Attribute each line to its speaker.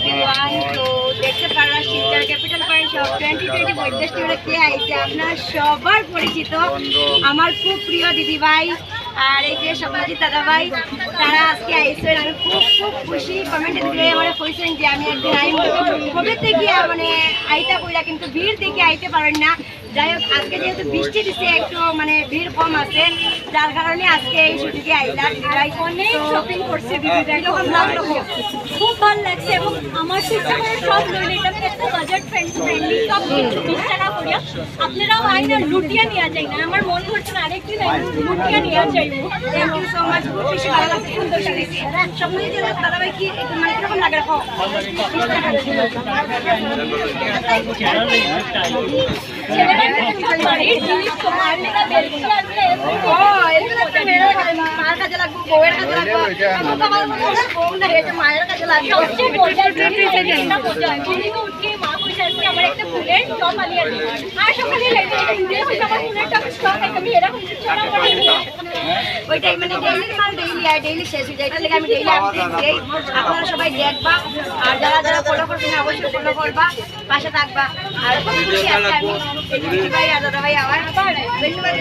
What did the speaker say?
Speaker 1: Everyone. তো দেখতে পারা শিলচর ক্যাপিটাল পয়েন্ট সব 2020 বৈদ্যুতিক কে আইছে আপনার সবার পরিচিত আমার খুব প্রিয় দিদিভাই আর এই যে সমাজিত দাদাভাই, তারা আজকে আইসেন। আমি খুব খুব খুশি। কমেন্টে দিলে আমার কইছেন যে আমি একদিন আইম, কবে থেকে মানে আইতা কইরা কিন্তু ভিড় দেখে আইতে পারেন না। যাই হোক, আজকে যেহেতু বৃষ্টি দিচ্ছে একটু মানে ভিড় কম আছে, যার কারণে আজকে এই ছুটিতে আইলাম। অনেক শপিং করছে দিদিরা, এরকম লাগলো খুব ভালো লাগছে। এবং আমার চেষ্টা করে সব লইলে এটা একটা বাজেট ফ্রেন্ডলি, সব কিছু 20 টাকা করিয়া আপনারাও আইনা লুটিয়া নিয়ে যাই না। আমার মন করছে না আরেকদিন লুটিয়া নিয়ে যাইব। থ্যাংক ইউ সো মাচ, খুব বেশি ভালো লাগছে, সুন্দর সাজিয়েছি। সবাই যে দাদাভাই কি মানে কিরকম লাগে রাখো মার কাজে লাগবো, বউয়ের কাজে লাগবো, মায়ের কাজে লাগবে। মা পয়সা আছে আমার একটা ফুলের টপ আলিয়া দিই আর সকালে আমি এরকম ওইটাই মানে ডেইলি মাল ডেইলি আর ডেইলি শেষ হয়ে যায়। এটা লেগে আমি ডেইলি আপডেট দিই। আপনারা সবাই দেখবা আর যারা যারা ফলো করবেন অবশ্যই ফলো করবা, পাশে থাকবা। আর খুব খুশি আছি আমি এই দিদিভাই আর দাদাভাই আমার ধন্যবাদ।